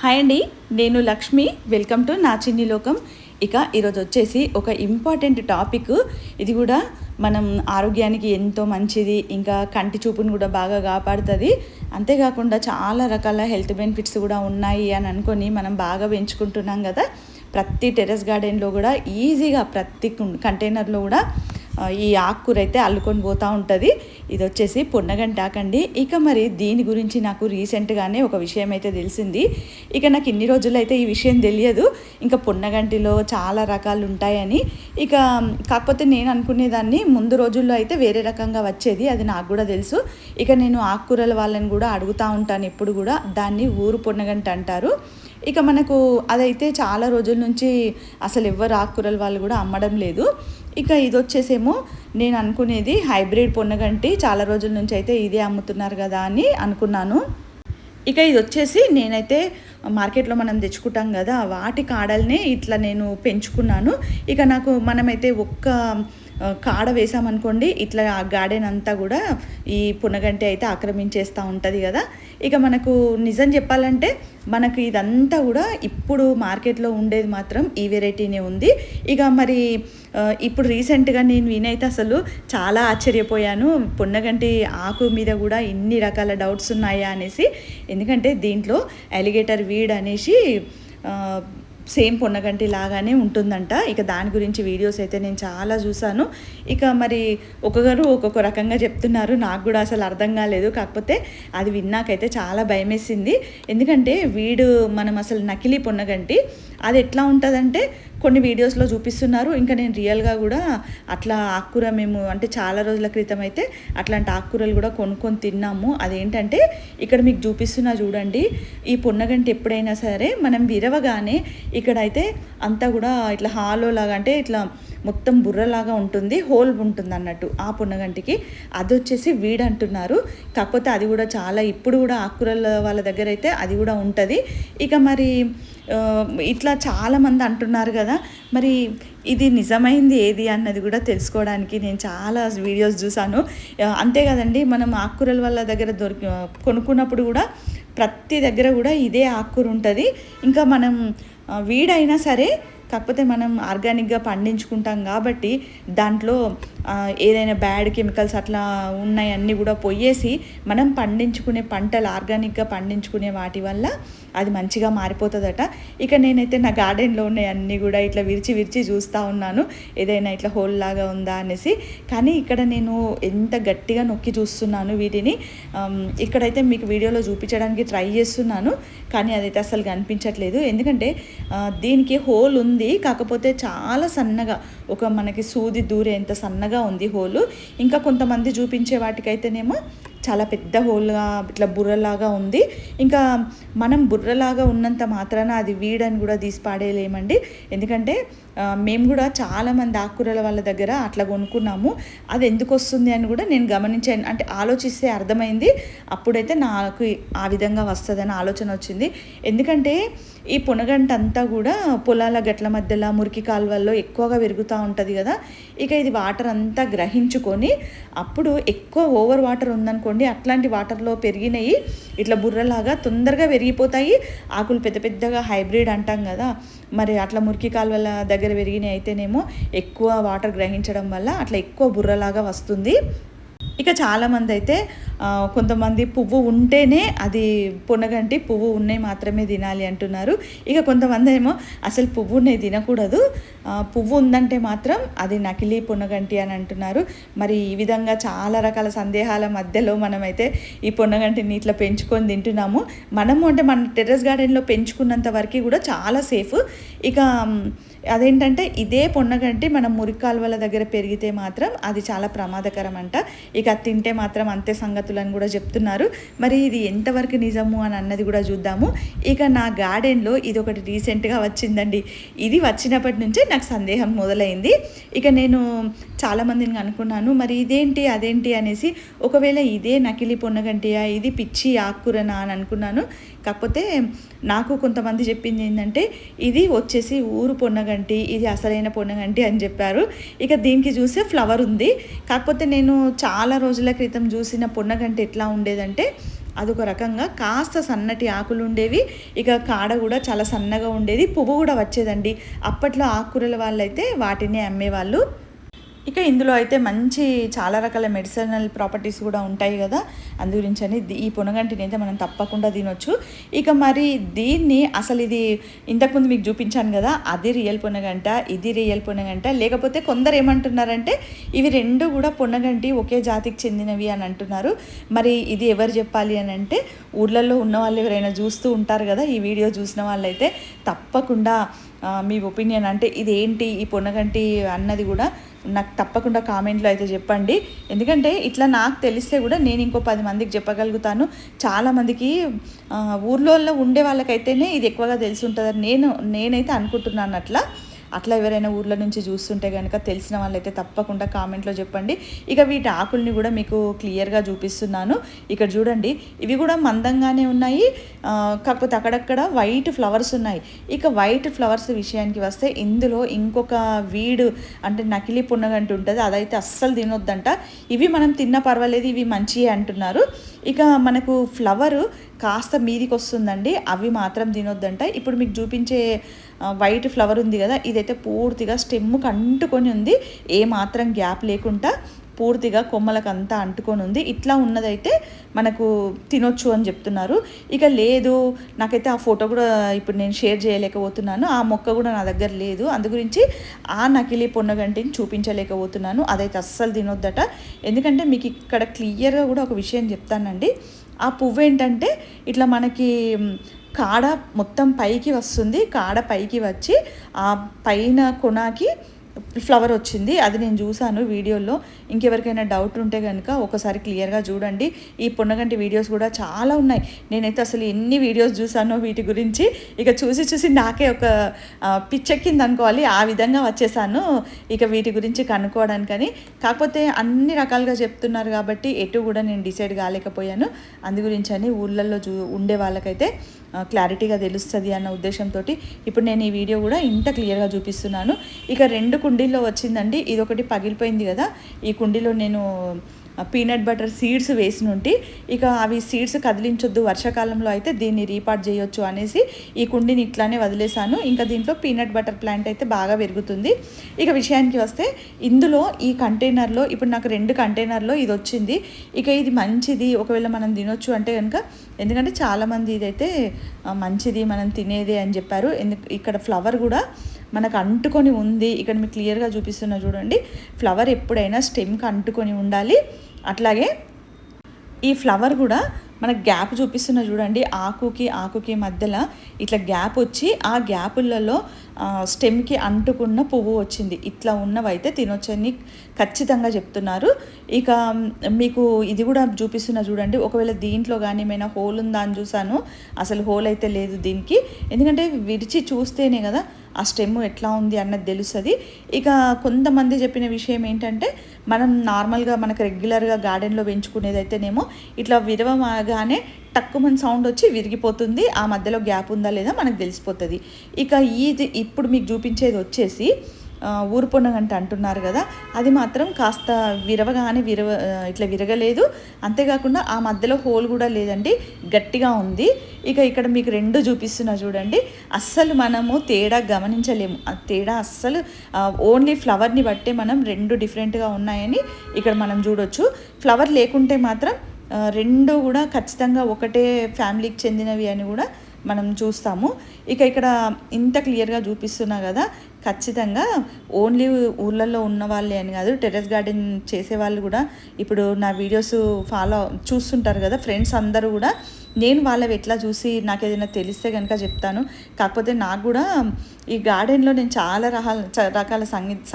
Hi అండి, నేను Lakshmi. Welcome to నా చిన్ని లోకం. ఇక ఈరోజు వచ్చేసి ఒక ఇంపార్టెంట్ టాపిక్. ఇది కూడా మనం ఆరోగ్యానికి ఎంతో మంచిది, ఇంకా కంటి చూపును కూడా బాగా కాపాడుతుంది. అంతేకాకుండా చాలా రకాల హెల్త్ బెనిఫిట్స్ కూడా ఉన్నాయి అని అనుకొని మనం బాగా పెంచుకుంటున్నాం కదా. ప్రతి టెర్రస్ గార్డెన్లో కూడా ఈజీగా ప్రతి కంటైనర్లో కూడా ఈ ఆకుకూర అయితే అల్లుకొని పోతూ ఉంటుంది. ఇది వచ్చేసి పొన్నగంటి ఆకండి. ఇక మరి దీని గురించి నాకు రీసెంట్గానే ఒక విషయం అయితే తెలిసింది. ఇక నాకు ఇన్ని రోజులు అయితే ఈ విషయం తెలియదు, ఇంకా పొన్నగంటిలో చాలా రకాలు ఉంటాయని. ఇక కాకపోతే నేను అనుకునేదాన్ని ముందు రోజుల్లో అయితే వేరే రకంగా వచ్చేది, అది నాకు కూడా తెలుసు. ఇక నేను ఆకుకూరల వాళ్ళని కూడా అడుగుతూ ఉంటాను ఎప్పుడు కూడా, దాన్ని ఊరు పొన్నగంటి అంటారు. ఇక మనకు అదైతే చాలా రోజుల నుంచి అసలు ఎవ్వరు ఆకుకూరల వాళ్ళు కూడా అమ్మడం లేదు. ఇక ఇది వచ్చేసేమో నేను అనుకునేది హైబ్రిడ్ పొన్నగంటి, చాలా రోజుల నుంచి అయితే ఇదే అమ్ముతున్నారు కదా అని అనుకున్నాను. ఇక ఇది వచ్చేసి నేనైతే మార్కెట్లో మనం తెచ్చుకుంటాం కదా, వాటి కాడల్నే ఇట్లా నేను పెంచుకున్నాను. ఇక నాకు మనమైతే ఒక్క కాడ వేసామనుకోండి, ఇట్లా ఆ గార్డెన్ అంతా కూడా ఈ పునగంటి అయితే ఆక్రమించేస్తూ ఉంటుంది కదా. ఇక మనకు నిజం చెప్పాలంటే మనకు ఇదంతా కూడా ఇప్పుడు మార్కెట్లో ఉండేది మాత్రం ఈ వెరైటీనే ఉంది. ఇక మరి ఇప్పుడు రీసెంట్గా నేను వినైతే అసలు చాలా ఆశ్చర్యపోయాను, పొన్నగంటి ఆకు మీద కూడా ఇన్ని రకాల డౌట్స్ ఉన్నాయా అనేసి. ఎందుకంటే దీంట్లో అలిగేటర్ వీడ్ అనేసి సేమ్ పొన్నగంటి లాగానే ఉంటుందంట. ఇక దాని గురించి వీడియోస్ అయితే నేను చాలా చూసాను. ఇక మరి ఒక్కొక్కరు ఒక్కొక్క రకంగా చెప్తున్నారు, నాకు కూడా అసలు అర్థం కాలేదు. కాకపోతే అది విన్నాకైతే చాలా భయమేసింది. ఎందుకంటే వీడు మనం అసలు నకిలీ పొన్నగంటి అది ఎట్లా ఉంటుందంటే కొన్ని వీడియోస్లో చూపిస్తున్నారు, ఇంకా నేను రియల్గా కూడా అట్లా ఆకుకూర మేము అంటే చాలా రోజుల క్రితం అయితే అట్లాంటి ఆకుకూరలు కూడా కొనుక్కొని తిన్నాము. అదేంటంటే ఇక్కడ మీకు చూపిస్తున్నా చూడండి, ఈ పొన్నగంటి ఎప్పుడైనా సరే మనం విరవగానే ఇక్కడైతే అంతా కూడా ఇట్లా హాలో లాగా, అంటే ఇట్లా మొత్తం బుర్రలాగా ఉంటుంది, హోల్ ఉంటుంది అన్నట్టు ఆ పొన్నగంటికి. అది వచ్చేసి వీడ్ అంటున్నారు. కాకపోతే అది కూడా చాలా ఇప్పుడు కూడా ఆకుకూరల వాళ్ళ దగ్గర అయితే అది కూడా ఉంటుంది. ఇక మరి ఇట్లా చాలామంది అంటున్నారు కదా, మరి ఇది నిజమైంది ఏది అన్నది కూడా తెలుసుకోవడానికి నేను చాలా వీడియోస్ చూసాను. అంతే కదండి, మనం ఆకుకూరల వాళ్ళ దగ్గర కొనుక్కున్నప్పుడు కూడా ప్రతి దగ్గర కూడా ఇదే ఆకుకూర ఉంటుంది. ఇంకా మనం వీడైనా సరే, కాకపోతే మనం ఆర్గానిక్గా పండించుకుంటాం కాబట్టి దాంట్లో ఏదైనా బ్యాడ్ కెమికల్స్ అట్లా ఉన్నాయన్నీ కూడా పోయేసి మనం పండించుకునే పంటలు ఆర్గానిక్గా పండించుకునే వాటి వల్ల అది మంచిగా మారిపోతుందట. ఇక నేనైతే నా గార్డెన్లో ఉన్నాయి అన్నీ కూడా ఇట్లా విరిచి విరిచి చూస్తూ ఉన్నాను, ఏదైనా ఇట్లా హోల్ లాగా ఉందా అనేసి. కానీ ఇక్కడ నేను ఎంత గట్టిగా నొక్కి చూస్తున్నాను వీటిని. ఇక్కడైతే మీకు వీడియోలో చూపించడానికి ట్రై చేస్తున్నాను, కానీ అదైతే అసలు కనిపించట్లేదు. ఎందుకంటే దీనికి హోల్ ఉంది, కాకపోతే చాలా సన్నగా, ఒక మనకి సూది దూరేంత సన్నగా ఉంది హోలు. ఇంకా కొంతమంది చూపించే వాటికైతేనేమో చాలా పెద్ద హోల్గా ఇట్లా బుర్రలాగా ఉంది. ఇంకా మనం బుర్రలాగా ఉన్నంత మాత్రాన అది వీడని కూడా తీసి పాడేయలేమండి. ఎందుకంటే మేము కూడా చాలామంది ఆకుకూరల వాళ్ళ దగ్గర అట్లా కొనుక్కున్నాము. అది ఎందుకు వస్తుంది అని కూడా నేను గమనించాను, అంటే ఆలోచిస్తే అర్థమైంది. అప్పుడైతే నాకు ఆ విధంగా వస్తుందని ఆలోచన వచ్చింది. ఎందుకంటే ఈ పునగంట అంతా కూడా పొలాల గట్ల మధ్యలో మురికి కాలువల్లో ఎక్కువగా పెరుగుతూ ఉంటుంది కదా. ఇక ఇది వాటర్ అంతా గ్రహించుకొని అప్పుడు ఎక్కువ ఓవర్ వాటర్ ఉందనుకోండి, అట్లాంటి వాటర్లో పెరిగినవి ఇట్లా బుర్రలాగా తొందరగా పెరిగిపోతాయి. ఆకులు పెద్ద పెద్దగా హైబ్రిడ్ అంటాం కదా, మరి అట్లా మురికి కాలువల దగ్గర పెరిగినవి అయితేనేమో ఎక్కువ వాటర్ గ్రహించడం వల్ల అట్లా ఎక్కువ బుర్రలాగా వస్తుంది. ఇక చాలామంది అయితే కొంతమంది పువ్వు ఉంటేనే అది పొన్నగంటి, పువ్వు ఉన్నాయి మాత్రమే తినాలి అంటున్నారు. ఇక కొంతమంది ఏమో అసలు పువ్వు ఉన్నాయి తినకూడదు, పువ్వు ఉందంటే మాత్రం అది నకిలీ పొన్నగంటి అని అంటున్నారు. మరి ఈ విధంగా చాలా రకాల సందేహాల మధ్యలో మనమైతే ఈ పొన్నగంటిని ఇట్లా పెంచుకొని తింటున్నాము. మనము అంటే మన టెర్రస్ గార్డెన్లో పెంచుకున్నంత వరకు కూడా చాలా సేఫ్. ఇక అదేంటంటే ఇదే పొన్నగంటి మనం మురికాలువల దగ్గర పెరిగితే మాత్రం అది చాలా ప్రమాదకరం అంట. ఇక తింటే మాత్రం అంతే సంగతులని కూడా చెప్తున్నారు. మరి ఇది ఎంతవరకు నిజము అని అన్నది కూడా చూద్దాము. ఇక నా గార్డెన్లో ఇది ఒకటి రీసెంట్గా వచ్చిందండి. ఇది వచ్చినప్పటి నుంచే నాకు సందేహం మొదలైంది. ఇక నేను చాలామందిని అనుకున్నాను, మరి ఇదేంటి అదేంటి అనేసి. ఒకవేళ ఇదే నకిలీ పొన్నగంటియా, ఇది పిచ్చి ఆకుకూరనా అని అనుకున్నాను. కాకపోతే నాకు కొంతమంది చెప్పింది ఏంటంటే ఇది వచ్చేసి ఊరు పొన్నగంటి, ఇది అసలైన పొన్నగంటి అని చెప్పారు. ఇక దీనికి చూసే ఫ్లవర్ ఉంది. కాకపోతే నేను చాలా రోజుల క్రితం చూసిన పొన్నగంటి ఎట్లా ఉండేదంటే అదొక రకంగా కాస్త సన్నటి ఆకులు ఉండేవి, ఇక కాడ కూడా చాలా సన్నగా ఉండేది, పువ్వు కూడా వచ్చేదండి. అప్పట్లో ఆకుకూరల వాళ్ళైతే వాటిని అమ్మేవాళ్ళు. ఇక ఇందులో అయితే మంచి చాలా రకాల మెడిసినల్ ప్రాపర్టీస్ కూడా ఉంటాయి కదా, అందు గురించి అని ఈ పొనగంటిని అయితే మనం తప్పకుండా తినొచ్చు. ఇక మరి దీన్ని అసలు ఇది ఇంతకుముందు మీకు చూపించాను కదా, అది రియల్ పొనగంట, ఇది రియల్ పొనగంట, లేకపోతే కొందరు ఏమంటున్నారంటే ఇవి రెండు కూడా పొనగంటి ఒకే జాతికి చెందినవి అని అంటున్నారు. మరి ఇది ఎవరు చెప్పాలి అని అంటే ఊర్లలో ఉన్న వాళ్ళు ఎవరైనా చూస్తూ ఉంటారు కదా, ఈ వీడియో చూసిన వాళ్ళైతే తప్పకుండా మీ ఒపీనియన్ అంటే ఇదేంటి ఈ పొనగంటి అన్నది కూడా నాకు తప్పకుండా కామెంట్లో అయితే చెప్పండి. ఎందుకంటే ఇట్లా నాకు తెలిస్తే కూడా నేను ఇంకో 10 మందికి చెప్పగలుగుతాను. చాలామందికి ఊర్లో ఉండే వాళ్ళకైతేనే ఇది ఎక్కువగా తెలిసి ఉంటుందని నేనైతే అనుకుంటున్నాను. అట్లా ఎవరైనా ఊర్ల నుంచి చూస్తుంటే కనుక తెలిసిన వాళ్ళైతే తప్పకుండా కామెంట్లో చెప్పండి. ఇక వీటి ఆకుల్ని కూడా మీకు క్లియర్గా చూపిస్తున్నాను. ఇక్కడ చూడండి, ఇవి కూడా మందంగానే ఉన్నాయి, కాకపోతే అక్కడక్కడ వైట్ ఫ్లవర్స్ ఉన్నాయి. ఇక వైట్ ఫ్లవర్స్ విషయానికి వస్తే ఇందులో ఇంకొక వీడు అంటే నకిలీ పున్నగంటి ఉంటుంది, అదైతే అస్సలు తినొద్దంట. ఇవి మనం తిన్నా పర్వాలేదు, ఇవి మంచివి అంటున్నారు. ఇక మనకు ఫ్లవరు కాస్త మీదికి వస్తుందండి, అవి మాత్రం తినొద్దంట. ఇప్పుడు మీకు చూపించే వైట్ ఫ్లవర్ ఉంది కదా, ఇదైతే పూర్తిగా స్టెమ్కి అంటుకొని ఉంది, ఏ మాత్రం గ్యాప్ లేకుండా పూర్తిగా కొమ్మలకు అంతా అంటుకొని ఉంది. ఇట్లా ఉన్నదైతే మనకు తినొచ్చు అని చెప్తున్నారు. ఇక లేదు, నాకైతే ఆ ఫోటో కూడా ఇప్పుడు నేను షేర్ చేయలేకపోతున్నాను, ఆ మొక్క కూడా నా దగ్గర లేదు, అందు గురించి ఆ నకిలీ పొన్నగంటిని చూపించలేకపోతున్నాను. అదైతే అస్సలు తినొద్దట. ఎందుకంటే మీకు ఇక్కడ క్లియర్గా కూడా ఒక విషయం చెప్తానండి. ఆ పువ్వు ఏంటంటే ఇట్లా మనకి కాడ మొత్తం పైకి వస్తుంది, కాడ పైకి వచ్చి ఆ పైన కొనాకి ఫ్లవర్ వచ్చింది. అది నేను చూసాను వీడియోలో. ఇంకెవరికైనా డౌట్ ఉంటే కనుక ఒకసారి క్లియర్గా చూడండి. ఈ పొన్నగంటి వీడియోస్ కూడా చాలా ఉన్నాయి. నేనైతే అసలు ఎన్ని వీడియోస్ చూసానో వీటి గురించి, ఇక చూసి నాకే ఒక పిచ్చెక్కింది అనుకోవాలి, ఆ విధంగా వచ్చేసాను ఇక వీటి గురించి కనుక్కోవడానికని. కాకపోతే అన్ని రకాలుగా చెప్తున్నారు కాబట్టి ఎటు కూడా నేను డిసైడ్ కాలేకపోయాను. అందు గురించి అని ఊళ్ళల్లో ఉండే వాళ్ళకైతే క్లారిటీగా తెలుస్తుంది అన్న ఉద్దేశంతో ఇప్పుడు నేను ఈ వీడియో కూడా ఇంత క్లియర్గా చూపిస్తున్నాను. ఇక 2 కుండీల్లో వచ్చిందండి, ఇదొకటి పగిలిపోయింది కదా, ఈ కుండీలో నేను పీనట్ బటర్ సీడ్స్ వేసినుంటి. ఇక అవి సీడ్స్ కదిలించొద్దు, వర్షాకాలంలో అయితే దీన్ని రీపాట్ చేయొచ్చు అనేసి ఈ కుండీని ఇట్లానే వదిలేసాను. ఇంకా దీంట్లో పీనట్ బటర్ ప్లాంట్ అయితే బాగా పెరుగుతుంది. ఇక విషయానికి వస్తే ఇందులో ఈ కంటైనర్లో ఇప్పుడు నాకు 2 కంటైనర్లో ఇది వచ్చింది. ఇక ఇది మంచిది, ఒకవేళ మనం తినొచ్చు అంటే కనుక, ఎందుకంటే చాలామంది ఇదైతే మంచిది మనం తినేదే అని చెప్పారు. ఇక్కడ ఫ్లవర్ కూడా మనకు అంటుకొని ఉంది. ఇక్కడ మీకు క్లియర్గా చూపిస్తున్నా చూడండి, ఫ్లవర్ ఎప్పుడైనా స్టెమ్కి అంటుకొని ఉండాలి. అట్లాగే ఈ ఫ్లవర్ కూడా మనకు గ్యాప్ చూపిస్తున్నా చూడండి, ఆకుకి మధ్యలో ఇట్లా గ్యాప్ వచ్చి ఆ గ్యాపులలో స్టెమ్కి అంటుకున్న పువ్వు వచ్చింది. ఇట్లా ఉన్నవైతే తినొచ్చని ఖచ్చితంగా చెప్తున్నారు. ఇక మీకు ఇది కూడా చూపిస్తున్నా చూడండి, ఒకవేళ దీంట్లో కానీ ఏమైనా హోల్ ఉందా అని చూసాను, అసలు హోల్ అయితే లేదు దీనికి. ఎందుకంటే విడిచి చూస్తేనే కదా ఆ స్టెమ్ ఎట్లా ఉంది అన్నది తెలుస్తుంది. ఇక కొంతమంది చెప్పిన విషయం ఏంటంటే మనం నార్మల్గా మనకు రెగ్యులర్గా గార్డెన్లో పెంచుకునేదైతేనేమో ఇట్లా విరవగానే టక్కుమని సౌండ్ వచ్చి విరిగిపోతుంది, ఆ మధ్యలో గ్యాప్ ఉందా లేదా మనకు తెలిసిపోతుంది. ఇక ఇది ఇప్పుడు మీకు చూపించేది వచ్చేసి ఊరు పొన్నగంట అంటున్నారు కదా, అది మాత్రం కాస్త విరవగానే ఇట్లా విరగలేదు. అంతేకాకుండా ఆ మధ్యలో హోల్ కూడా లేదండి, గట్టిగా ఉంది. ఇక ఇక్కడ మీకు 2 చూపిస్తున్నా చూడండి, అస్సలు మనము తేడా గమనించలేము. ఆ తేడా అస్సలు ఓన్లీ ఫ్లవర్ని బట్టే మనం 2 డిఫరెంట్గా ఉన్నాయని ఇక్కడ మనం చూడొచ్చు. ఫ్లవర్ లేకుంటే మాత్రం 2 కూడా ఖచ్చితంగా ఒకటే ఫ్యామిలీకి చెందినవి అని కూడా మనం చూస్తాము. ఇక ఇక్కడ ఇంత క్లియర్గా చూపిస్తున్నా కదా, ఖచ్చితంగా ఓన్లీ ఊళ్ళల్లో ఉన్న వాళ్ళే అని కాదు, టెర్రస్ గార్డెన్ చేసే వాళ్ళు కూడా ఇప్పుడు నా వీడియోస్ చూస్తుంటారు కదా ఫ్రెండ్స్ అందరూ కూడా, నేను వాళ్ళవి ఎట్లా చూసి నాకు ఏదైనా తెలిస్తే కనుక చెప్తాను. కాకపోతే నాకు కూడా ఈ గార్డెన్లో నేను చాలా రకాల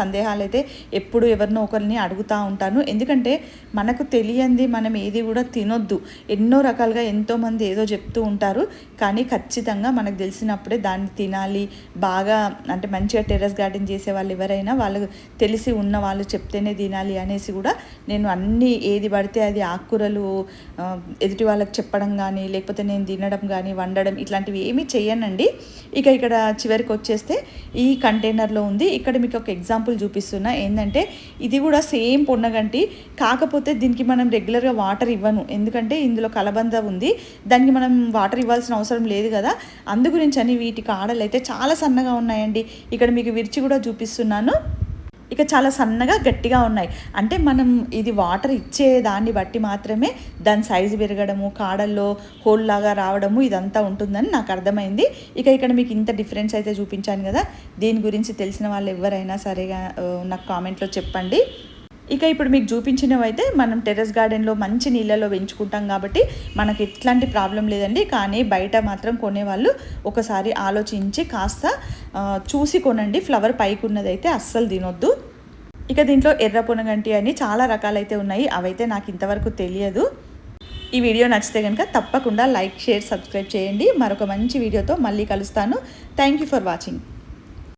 సందేహాలు అయితే ఎప్పుడు ఎవరినో ఒకరిని అడుగుతూ ఉంటాను. ఎందుకంటే మనకు తెలియంది మనం ఏది కూడా తినొద్దు, ఎన్నో రకాలుగా ఎంతోమంది ఏదో చెప్తూ ఉంటారు, కానీ ఖచ్చితంగా మనకు తెలిసినప్పుడే దాన్ని తినాలి. బాగా అంటే మంచిగా టెర్రస్ గార్డెన్ చేసే వాళ్ళు ఎవరైనా వాళ్ళు తెలిసి ఉన్న వాళ్ళు చెప్తేనే తినాలి అనేసి కూడా నేను అన్నీ ఏది పడితే అది ఆకుకూరలు ఎదుటి వాళ్ళకి చెప్పడం కానీ లేకపోతే నేను తినడం కానీ వండడం ఇట్లాంటివి ఏమీ చేయనండి. ఇక ఇక్కడ చివరికి వచ్చేస్తే ఈ కంటైనర్లో ఉంది. ఇక్కడ మీకు ఒక ఎగ్జాంపుల్ చూపిస్తున్నా. ఏంటంటే ఇది కూడా సేమ్ పొన్నగంటి, కాకపోతే దీనికి మనం రెగ్యులర్గా వాటర్ ఇవ్వను, ఎందుకంటే ఇందులో కలబంద ఉంది, దానికి మనం వాటర్ ఇవ్వాల్సిన అవసరం లేదు కదా. అందు గురించి అని వీటి కాడలు అయితే చాలా సన్నగా ఉన్నాయండి. ఇక్కడ మీకు విరిచి కూడా చూపిస్తున్నాను. ఇక చాలా సన్నగా గట్టిగా ఉన్నాయి. అంటే మనం ఇది వాటర్ ఇచ్చే దాన్ని బట్టి మాత్రమే దాని సైజు పెరగడము, కాడల్లో హోల్ లాగా రావడము ఇదంతా ఉంటుందని నాకు అర్థమైంది. ఇక ఇక్కడ మీకు ఇంత డిఫరెన్స్ అయితే చూపించాను కదా. దీని గురించి తెలిసిన వాళ్ళు ఎవరైనా సరేగా నాకు కామెంట్లో చెప్పండి. ఇక ఇప్పుడు మీకు చూపించినవైతే మనం టెర్రస్ గార్డెన్లో మంచి నీళ్ళలో పెంచుకుంటాం కాబట్టి మనకి ఎట్లాంటి ప్రాబ్లం లేదండి. కానీ బయట మాత్రం కొనేవాళ్ళు ఒకసారి ఆలోచించి కాస్త చూసి కొనండి. ఫ్లవర్ పైకి ఉన్నదైతే అస్సలు తినొద్దు. ఇక దీంట్లో ఎర్ర పొనగంటి అని చాలా రకాలైతే ఉన్నాయి, అవైతే నాకు ఇంతవరకు తెలియదు. ఈ వీడియో నచ్చితే కనుక తప్పకుండా లైక్, షేర్, సబ్స్క్రైబ్ చేయండి. మరొక మంచి వీడియోతో మళ్ళీ కలుస్తాను. Thank you for watching.